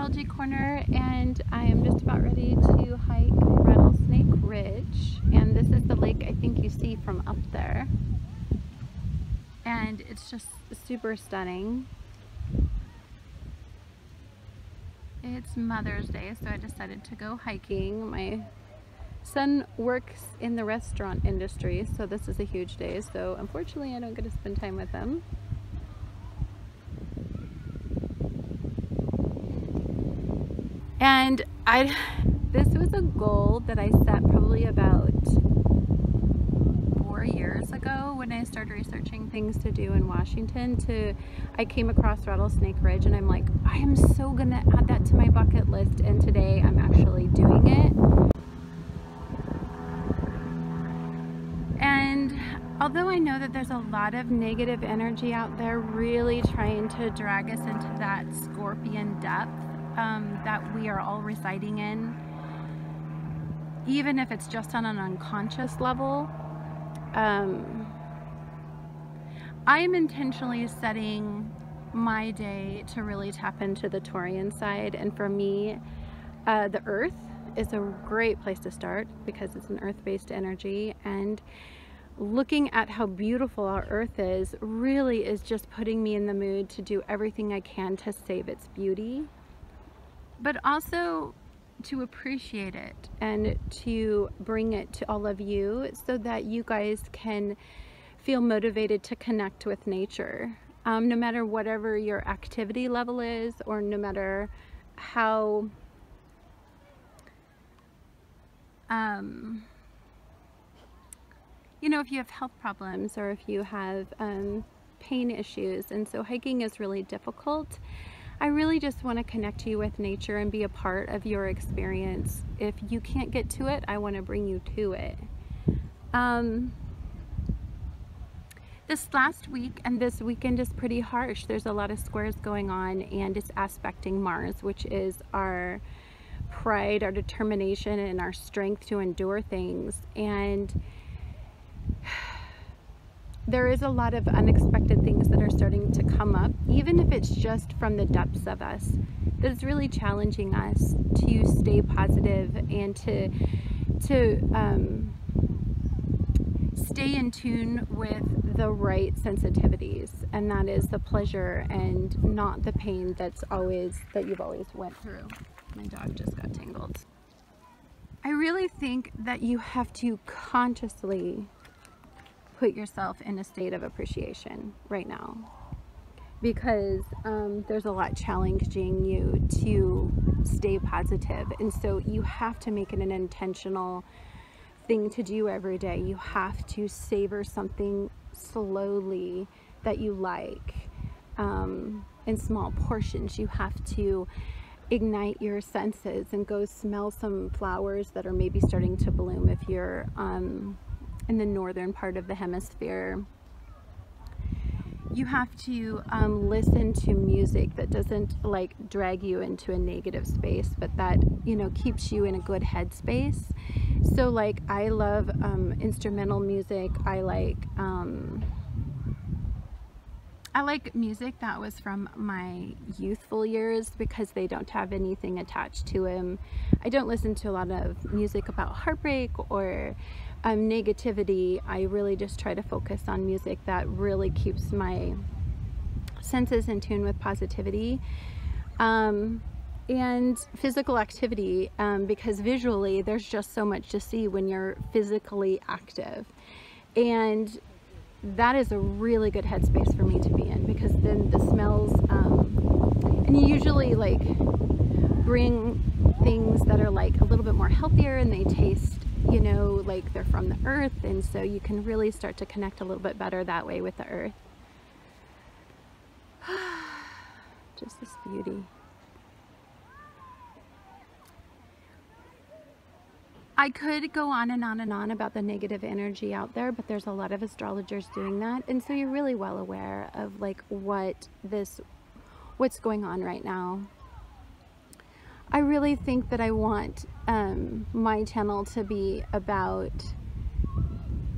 astrology corner, and I am just about ready to hike Rattlesnake Ridge, and this is the lake I think you see from up there, and it's just super stunning. It's Mother's Day, so I decided to go hiking. My son works in the restaurant industry, so this is a huge day, so unfortunately I don't get to spend time with him. And this was a goal that I set probably about 4 years ago when I started researching things to do in Washington. I came across Rattlesnake Ridge and I'm like, I am so gonna add that to my bucket list, and today I'm actually doing it. And although I know that there's a lot of negative energy out there really trying to drag us into that scorpion depth that we are all residing in, even if it's just on an unconscious level, I am intentionally setting my day to really tap into the Taurian side. And for me, the earth is a great place to start because it's an earth-based energy, and looking at how beautiful our earth is really is just putting me in the mood to do everything I can to save its beauty, but also to appreciate it and to bring it to all of you so that you guys can feel motivated to connect with nature. No matter whatever your activity level is, or no matter how you know, if you have health problems or if you have pain issues, and so hiking is really difficult, I really just want to connect you with nature and be a part of your experience. If you can't get to it, I want to bring you to it. This last week and this weekend is pretty harsh. There's a lot of squares going on, and it's aspecting Mars, which is our pride, our determination, and our strength to endure things. And there is a lot of unexpected things that are starting to come up, even if it's just from the depths of us, that's really challenging us to stay positive and to stay in tune with the right sensitivities, and that is the pleasure and not the pain that you've always went through. My dog just got tangled. I really think that you have to consciously put yourself in a state of appreciation right now, because there's a lot challenging you to stay positive, and so you have to make it an intentional thing to do every day. You have to savor something slowly that you like, in small portions. You have to ignite your senses and go smell some flowers that are maybe starting to bloom if you're in the northern part of the hemisphere. You have to listen to music that doesn't like drag you into a negative space, but that, you know, keeps you in a good headspace. So like, I love instrumental music. I like music that was from my youthful years because they don't have anything attached to them. I don't listen to a lot of music about heartbreak or negativity. I really just try to focus on music that really keeps my senses in tune with positivity, and physical activity, because visually there's just so much to see when you're physically active, and that is a really good headspace for me to be in, because then the smells, and you usually like bring things that are like a little bit more healthier, and they taste, you know, like they're from the earth, and so you can really start to connect a little bit better that way with the earth. Just this beauty. I could go on and on and on about the negative energy out there, but there's a lot of astrologers doing that, and so you're really well aware of like what's going on right now. I really think that I want my channel to be about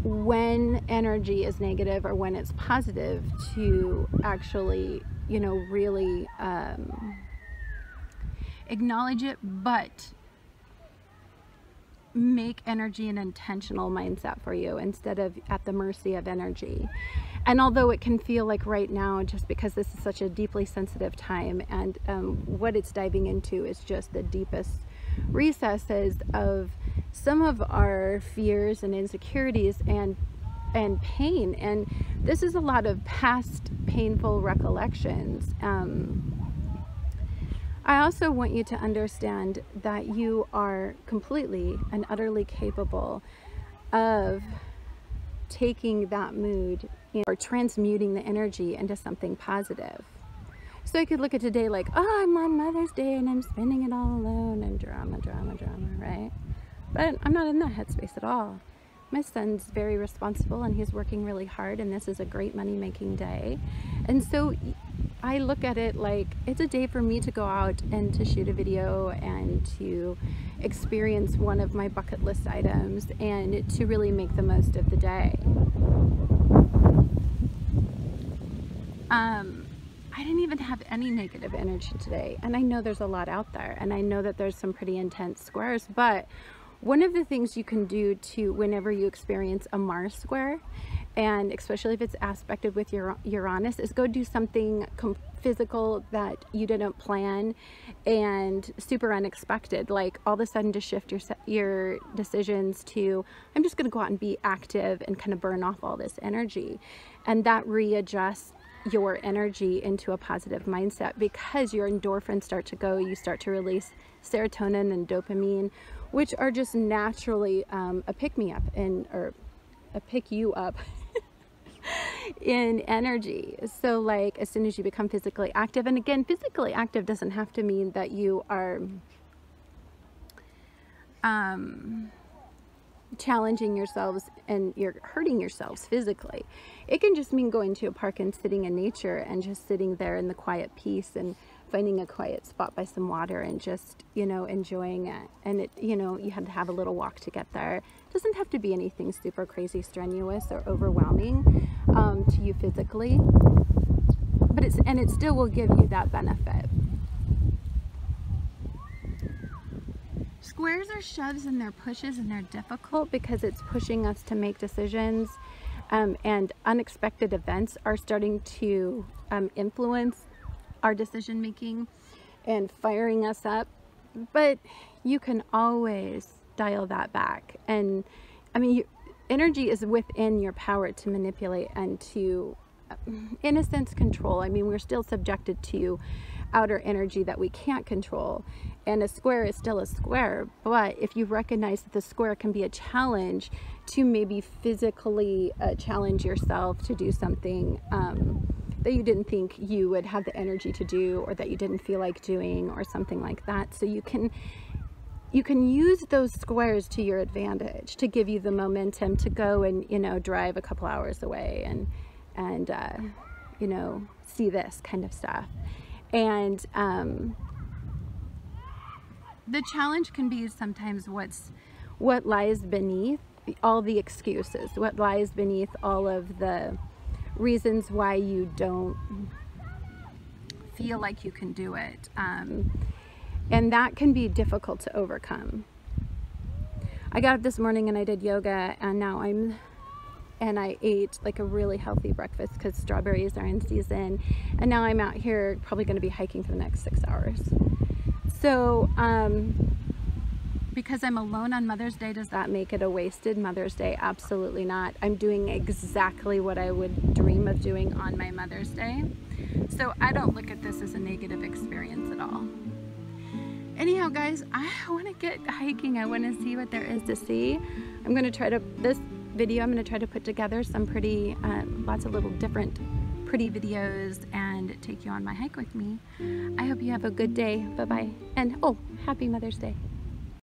when energy is negative or when it's positive, to actually, you know, really acknowledge it, but make energy an intentional mindset for you instead of at the mercy of energy. And although it can feel like right now, just because this is such a deeply sensitive time, and what it's diving into is just the deepest recesses of some of our fears and insecurities and pain. And this is a lot of past painful recollections. I also want you to understand that you are completely and utterly capable of taking that mood or transmuting the energy into something positive. So I could look at today like, oh, I'm on Mother's Day and I'm spending it all alone and drama, right? But I'm not in that headspace at all. My son's very responsible and he's working really hard, and this is a great money-making day. And so I look at it like it's a day for me to go out and to shoot a video and to experience one of my bucket list items and to really make the most of the day. I didn't even have any negative energy today, and I know there's a lot out there, and I know that there's some pretty intense squares, but one of the things you can do to whenever you experience a Mars square, and especially if it's aspected with your Uranus, is go do something physical that you didn't plan and super unexpected, like all of a sudden to shift your decisions to, I'm just going to go out and be active and kind of burn off all this energy, and that readjusts your energy into a positive mindset, because your endorphins start to go, you start to release serotonin and dopamine, which are just naturally a pick-me-up or a pick-you-up in energy. So like as soon as you become physically active, and again, physically active doesn't have to mean that you are challenging yourselves and you're hurting yourselves physically. It can just mean going to a park and sitting in nature and just sitting there in the quiet peace and finding a quiet spot by some water and just, you know, enjoying it. And it, you know, you had to have a little walk to get there. It doesn't have to be anything super crazy strenuous or overwhelming to you physically, but it still will give you that benefit. Squares are shoves and they're pushes, and they're difficult because it's pushing us to make decisions, and unexpected events are starting to influence our decision making and firing us up. But you can always dial that back. And I mean, energy is within your power to manipulate and to, in a sense, control. I mean, we're still subjected to outer energy that we can't control, and a square is still a square. But if you recognize that the square can be a challenge to maybe physically challenge yourself to do something that you didn't think you would have the energy to do, or that you didn't feel like doing, or something like that, so you can use those squares to your advantage to give you the momentum to go and, you know, drive a couple hours away and you know, see this kind of stuff. And the challenge can be sometimes what lies beneath all the excuses, what lies beneath all of the reasons why you don't feel like you can do it. And that can be difficult to overcome. I got up this morning and I did yoga, and I ate like a really healthy breakfast because strawberries are in season, and now I'm out here probably going to be hiking for the next 6 hours. So because I'm alone on Mother's Day, does that make it a wasted Mother's Day? Absolutely not. I'm doing exactly what I would dream of doing on my Mother's Day. So I don't look at this as a negative experience at all. Anyhow, guys, I want to get hiking. I want to see what there is to see. I'm going to try to, this video, I'm going to try to put together some pretty, lots of little different pretty videos and take you on my hike with me. I hope you have a good day. Bye-bye. And, oh, happy Mother's Day.